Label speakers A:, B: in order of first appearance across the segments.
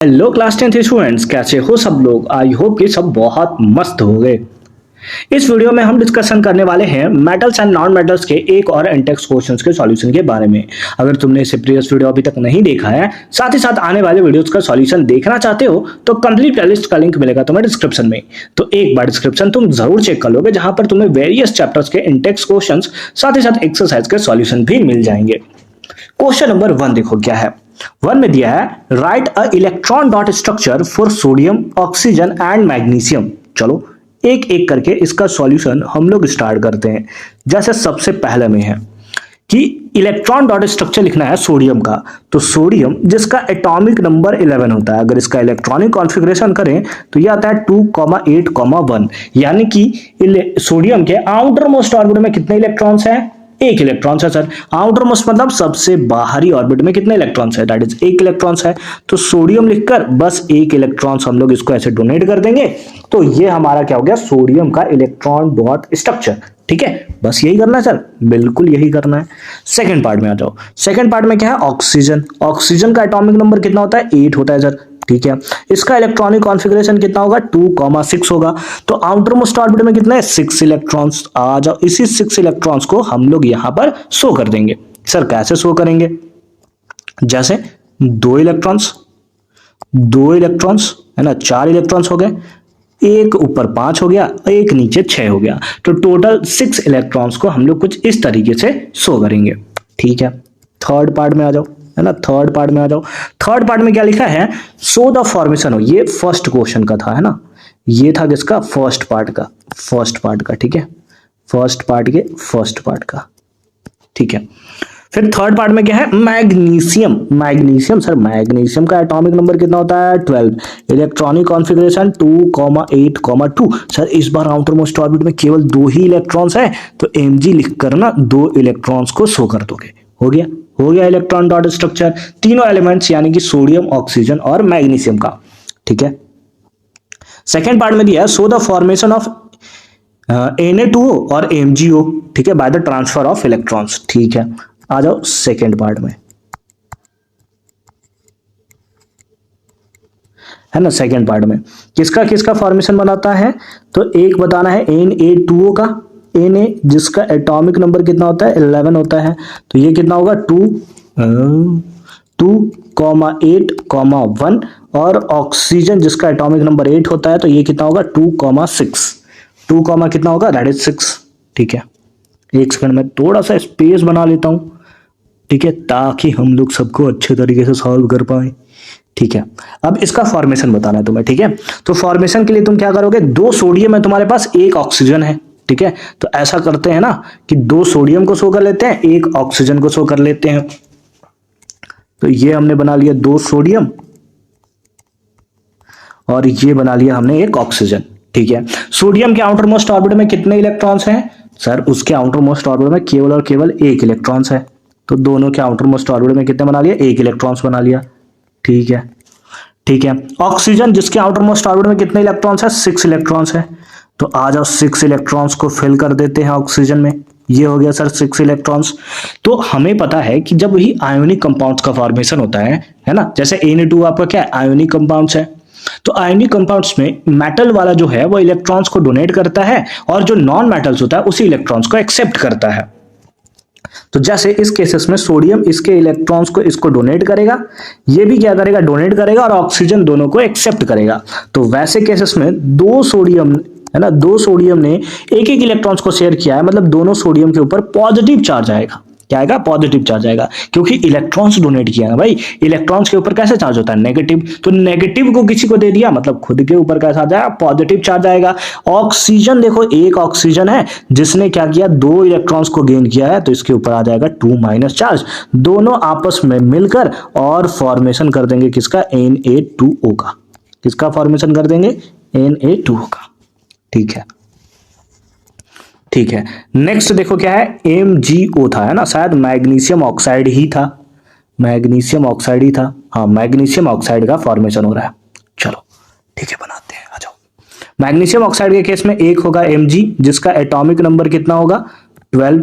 A: Hello class 10 students, कैसे हो सब लोग। आई होप कि सब बहुत मस्त हो गए। इस वीडियो में हम डिस्कशन करने वाले हैं मेटल्स एंड नॉन मेटल्स के एक और एनटेक्स क्वेश्चंस के सॉल्यूशन के बारे में। अगर तुमने इसे प्रीवियस वीडियो अभी तक नहीं देखा है, साथ ही साथ आने वाले वीडियोस का सॉल्यूशन देखना चाहते हो, तो कंप्लीट प्लेलिस्ट का लिंक मिलेगा तुम्हें डिस्क्रिप्शन में। तो एक बार डिस्क्रिप्शन तुम जरूर चेक कर लोगे, जहां पर तुम्हें वेरियस चैप्टर्स के एनटेक्स क्वेश्चंस साथ ही साथ एक्सरसाइज के सॉल्यूशन भी मिल जाएंगे। क्वेश्चन नंबर 1 देखो क्या है। 1 में दिया है right a electron dot structure for sodium, oxygen and magnesium. चलो एक एक करके इसका सॉल्यूशन हम लोग स्टार्ट करते हैं। जैसे सबसे पहले में है कि इलेक्ट्रॉन डॉट स्ट्रक्चर लिखना है सोडियम का। तो सोडियम जिसका एटॉमिक नंबर 11 होता है, अगर इसका इलेक्ट्रॉनिक कॉन्फ़िगरेशन करें तो यह आता है 2,8,1, यानी कि सोडियम के आउटर मोस्ट ऑर्बिट में कितने इलेक्ट्रॉन्स हैं? एक इलेक्ट्रॉन्स है सर। आउटर मोस्ट मतलब सबसे बाहरी ऑर्बिट में कितने इलेक्ट्रॉन्स है? दैट इज एक इलेक्ट्रॉन्स है। तो सोडियम लिखकर बस एक इलेक्ट्रॉन्स हम लोग इसको ऐसे डोनेट कर देंगे। तो ये हमारा क्या हो गया? सोडियम का इलेक्ट्रॉन डॉट स्ट्रक्चर। ठीक है, बस यही करना है सर, बिल्कुल यही करना है। सेकंड पार्ट में आ जाओ। सेकंड पार्ट में क्या है? ऑक्सीजन। ऑक्सीजन का एटॉमिक नंबर कितना होता है? 8 होता है सर। ठीक है, इसका इलेक्ट्रॉनिक कॉन्फ़िगरेशन कितना होगा? 2,6 होगा। तो आउटर मोस्ट ऑर्बिट में कितने? 6 इलेक्ट्रॉन्स। आ जाओ, इसी 6 इलेक्ट्रॉन्स को हम लोग यहां पर शो कर देंगे। सर कैसे शो करेंगे? जैसे दो इलेक्ट्रॉन्स है ना, 4 इलेक्ट्रॉन्स हो गए, एक ऊपर 5 हो गया, एक नीचे 6 हो गया। तो टोटल 6 इलेक्ट्रॉन्स को हम लोग कुछ इस तरीके से शो करेंगे। ठीक है, थर्ड पार्ट में आ जाओ, है ना। थर्ड पार्ट में आ जाओ। थर्ड पार्ट में क्या लिखा है? सो द फॉर्मेशन हो। ये फर्स्ट क्वेश्चन का था, है ना। ये था किसका? फर्स्ट पार्ट का। ठीक है, फर्स्ट पार्ट का। ठीक है, फिर थर्ड पार्ट में क्या है? मैग्नीशियम सर, मैग्नीशियम का एटॉमिक नंबर कितना होता है? 12। Electronic configuration 2,8,2। सर इस बार आउटर मोस्ट ऑर्बिट में केवल 2 ही इलेक्ट्रॉन्स है, तो Mg लिखकर ना 2 इलेक्ट्रॉन्स को शो कर दोगे। हो गया इलेक्ट्रॉन डॉट स्ट्रक्चर, तीनों एलिमेंट्स यानी कि सोडियम, ऑक्सीजन और मैग्नीशियम का। ठीक है, सेकेंड पार्ट में दिया है so the formation of Na2O और MgO। ठीक है, by the transfer of electrons. ठीक है, आ जाओ सेकेंड पार्ट में, है ना। सेकेंड पार्ट में किसका किसका फॉर्मेशन बनाता है? तो एक बताना है Na2O का। Na जिसका एटॉमिक नंबर कितना होता है? 11 होता है। तो ये कितना होगा? 2,8,1। और ऑक्सीजन जिसका एटॉमिक नंबर 8 होता है, तो ये कितना होगा? 2,6। 2 कितना होगा? That is 6। ठीक है, एक सेकंड में थोड़ा सा स्पेस बना लेता हूं, ठीक है, ताकि हम लोग सबको अच्छे तरीके से सॉल्व कर पाए। ठीक है, अब इसका फॉर्मेशन बताना है तुम्हें। ठीक है, तो फॉर्मेशन के लिए तुम क्या करोगे? 2 सोडियम है तुम्हारे पास, 1 ऑक्सीजन है। ठीक है, तो ऐसा करते हैं ना कि 2 सोडियम को शो कर लेते हैं, 1 ऑक्सीजन को शो कर लेते हैं। तो ये हमने बना लिया 2 सोडियम और ये बना लिया हमने 1 ऑक्सीजन। ठीक है, सोडियम के आउटर मोस्ट ऑर्बिट में कितने इलेक्ट्रॉन्स हैं? सर उसके आउटर मोस्ट ऑर्बिट में केवल और केवल 1 इलेक्ट्रॉन्स है। तो दोनों के आउटर मोस्ट ऑर्बिट में कितने बना लिया? 1 इलेक्ट्रॉन्स बना लिया। ठीक है, ठीक है। ऑक्सीजन जिसके आउटर मोस्ट ऑर्बिट में कितने इलेक्ट्रॉन्स है? 6 इलेक्ट्रॉन्स है। तो आ जाओ 6 इलेक्ट्रॉन्स को फिल कर देते हैं ऑक्सीजन में। ये हो गया सर 6 इलेक्ट्रॉन्स। तो हमें पता है कि जब भी आयोनिक कंपाउंड्स का फॉर्मेशन होता है ना, जैसे Na2 आपका क्या है? आयोनिक कंपाउंड्स है। तो आयोनिक कंपाउंड्स में मेटल वाला जो है वो इलेक्ट्रॉन्स को डोनेट करता है, और जो नॉन मेटल्स होता है उसी इलेक्ट्रॉन्स को एक्सेप्ट करता है। तो जैसे इस केसेस में सोडियम इसके इलेक्ट्रॉन्स को इसको डोनेट करेगा, ये भी क्या करेगा? डोनेट करेगा, और ऑक्सीजन दोनों को एक्सेप्ट करेगा। तो वैसे केसेस में 2 सोडियम, है ना, 2 सोडियम ने एक एक इलेक्ट्रॉन्स को शेयर किया है, मतलब दोनों सोडियम के ऊपर पॉजिटिव चार्ज आएगा। क्या आएगा? पॉजिटिव चार्ज आएगा, क्योंकि इलेक्ट्रॉन्स डोनेट किया ना भाई। इलेक्ट्रॉन्स के ऊपर कैसे चार्ज होता है? नेगेटिव। तो नेगेटिव को किसी को दे दिया, मतलब खुद के ऊपर कैसा आ जाएगा? पॉजिटिव चार्ज आएगा। ऑक्सीजन देखो, 1 ऑक्सीजन है जिसने क्या किया? 2 इलेक्ट्रॉन्स को गेन किया है, तो इसके ऊपर आ जाएगा 2- चार्ज। दोनों आपस में मिलकर और फॉर्मेशन कर देंगे किसका? Na2O का। किसका फॉर्मेशन कर देंगे? Na2O का। ठीक है, ठीक है। नेक्स्ट देखो क्या है? MgO था, है ना, शायद मैग्नीशियम ऑक्साइड ही था। मैग्नीशियम ऑक्साइड ही था, हाँ, मैग्नीशियम ऑक्साइड का फॉर्मेशन हो रहा है। चलो ठीक है, बनाते हैं, आ जाओ। मैग्नीशियम ऑक्साइड के केस में एक होगा Mg जिसका एटॉमिक नंबर कितना होगा? 12।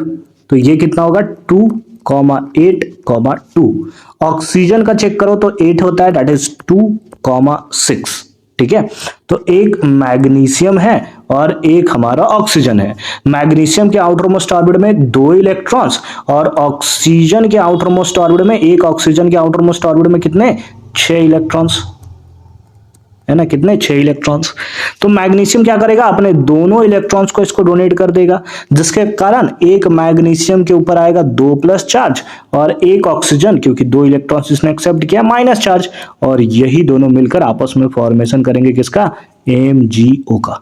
A: तो ये कितना होगा? 2,8,2। ऑक्सीजन का चेक करो तो 8 होता है, दैट इज 2,6। ठीक है, तो एक मैग्नीशियम है और एक हमारा ऑक्सीजन है। मैग्नीशियम के आउटर मोस्ट ऑर्बिट में 2 इलेक्ट्रॉन्स और ऑक्सीजन के आउटर मोस्ट ऑर्बिट में, एक ऑक्सीजन के आउटर मोस्ट ऑर्बिट में कितने, 6 इलेक्ट्रॉन्स है ना, कितने, 6 इलेक्ट्रॉन्स। तो मैग्नीशियम क्या करेगा, अपने दोनों इलेक्ट्रॉन्स को इसको डोनेट कर देगा, जिसके कारण एक मैग्नीशियम के ऊपर आएगा 2+ चार्ज और एक ऑक्सीजन, क्योंकि 2 इलेक्ट्रॉन्स इसने एक्सेप्ट किया, माइनस चार्ज। और यही दोनों मिलकर आपस में फॉर्मेशन करेंगे किसका, MgO का।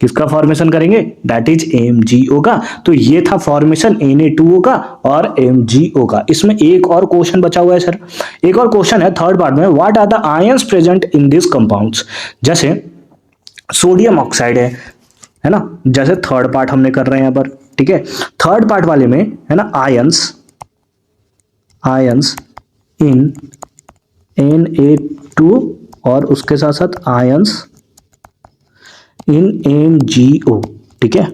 A: किसका फॉर्मेशन करेंगे, दैट इज MgO का। तो ये था फॉर्मेशन Na2O का और MgO का। इसमें एक और क्वेश्चन बचा हुआ है सर, एक और क्वेश्चन है थर्ड पार्ट में, what are the ions present in this compounds. जैसे सोडियम ऑक्साइड है ना, जैसे थर्ड पार्ट हमने कर रहे हैं यहाँ पर। ठीक है, थर्ड पार्ट वाले में है ना आयंस इन Na2 और उसके साथ साथ आयंस इन MgO। ठीक है,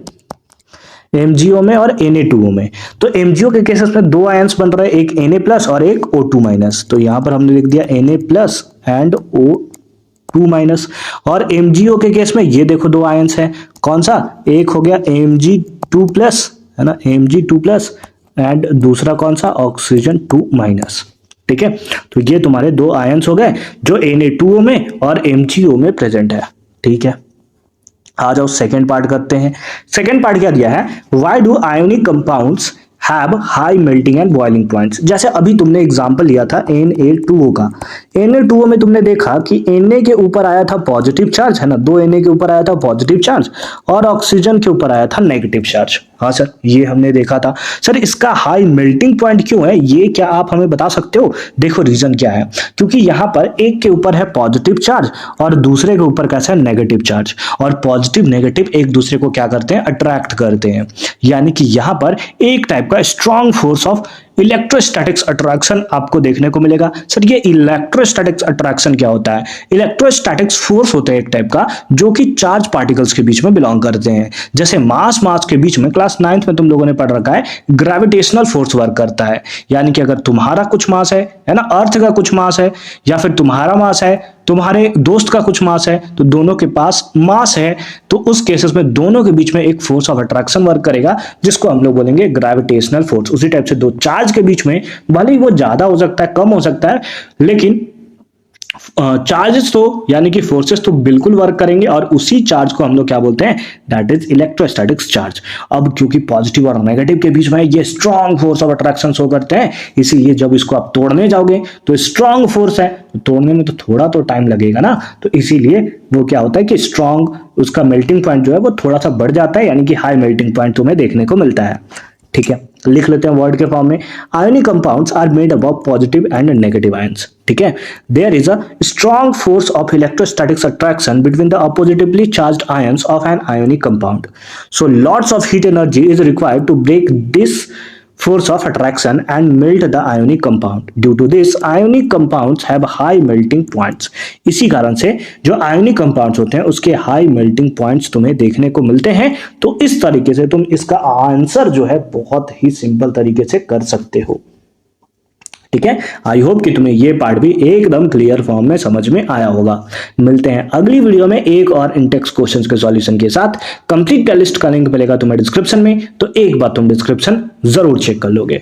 A: MgO में और Na2O में। तो MgO के केसेस में 2 आयंस बन रहे हैं, एक Na+ और एक O2-। तो यहां पर हमने लिख दिया Na+ एंड O2-। और MgO के केस में ये देखो 2 आयंस है, कौन सा, एक हो गया Mg2+ है ना, Mg2+ एंड दूसरा कौन सा, ऑक्सीजन 2-। ठीक है, तो ये तुम्हारे 2 आयंस हो गए जो Na2O में और MgO में प्रेजेंट है। ठीक है, आ जाओ सेकेंड पार्ट करते हैं। सेकेंड पार्ट क्या दिया है, why do ionic compounds have high melting and boiling points. जैसे अभी तुमने एग्जांपल लिया था Na2O का। Na2O में तुमने देखा कि Na के ऊपर आया था पॉजिटिव चार्ज है ना, 2 Na के ऊपर आया था पॉजिटिव चार्ज और ऑक्सीजन के ऊपर आया था नेगेटिव चार्ज। हाँ सर, ये हमने देखा था। सर इसका हाई मेल्टिंग पॉइंट क्यों है, ये क्या आप हमें बता सकते हो। देखो रीजन क्या है, क्योंकि यहाँ पर एक के ऊपर है पॉजिटिव चार्ज और दूसरे के ऊपर कैसा है, नेगेटिव चार्ज। और पॉजिटिव नेगेटिव एक दूसरे को क्या करते हैं, अट्रैक्ट करते हैं। यानी कि यहाँ पर एक टाइप का strong force of electrostatics attraction आपको देखने को मिलेगा। सर ये इलेक्ट्रोस्टैटिक्स अट्रैक्शन क्या होता है, इलेक्ट्रोस्टैटिक्स फोर्स होता है एक टाइप का जो कि चार्ज पार्टिकल्स के बीच में बिलोंग करते हैं। जैसे मास के बीच में क्लास 9th में तुम लोगों ने पढ़ रखा है, ग्रेविटेशनल फोर्स वर्क करता है। यानी कि अगर तुम्हारा कुछ मास है ना, अर्थ का कुछ मास है, या फिर तुम्हारा मास है, तुम्हारे दोस्त का कुछ मास है, तो दोनों के पास मास है, तो उस केसेस में दोनों के बीच में एक फोर्स ऑफ अट्रैक्शन वर्क करेगा, जिसको हम लोग बोलेंगे ग्रेविटेशनल फोर्स। उसी टाइप से 2 चार्ज के बीच में, भले ही वो ज्यादा हो सकता है, कम हो सकता है, लेकिन चार्जेस तो यानी कि फोर्सेस तो बिल्कुल वर्क करेंगे, और उसी चार्ज को हम लोग क्या बोलते हैं, दैट इज इलेक्ट्रोस्टैटिक्स चार्ज। अब क्योंकि पॉजिटिव और नेगेटिव के बीच में ये strong force of attraction show करते हैं, इसीलिए जब इसको आप तोड़ने जाओगे तो स्ट्रॉन्ग फोर्स है, तो तोड़ने में तो थोड़ा तो टाइम लगेगा ना, तो इसीलिए वो क्या होता है कि स्ट्रॉन्ग, उसका मेल्टिंग पॉइंट जो है वो थोड़ा सा बढ़ जाता है, यानी कि हाई मेल्टिंग पॉइंट तुम्हें देखने को मिलता है। ठीक है, लिख लेते हैं वर्ड के फॉर्म में, ionic compounds are made up of positive and negative ions. ठीक है, there is a strong force of electrostatics attraction between the oppositely charged ions of an ionic compound, so lots of heat energy is required to break this force of attraction and melt the ionic compound. Due to this, ionic compounds have high melting points. इसी कारण से जो ionic compounds होते हैं उसके high melting points तुम्हें देखने को मिलते हैं। तो इस तरीके से तुम इसका आंसर जो है बहुत ही सिंपल तरीके से कर सकते हो। ठीक है, आई होप कि तुम्हें ये पार्ट भी एकदम क्लियर फॉर्म में समझ में आया होगा। मिलते हैं अगली वीडियो में एक और इंटेक्स क्वेश्चंस के सॉल्यूशन के साथ। कंप्लीट लिस्ट का लिंक मिलेगा तुम्हें डिस्क्रिप्शन में, तो एक बार तुम डिस्क्रिप्शन जरूर चेक कर लोगे।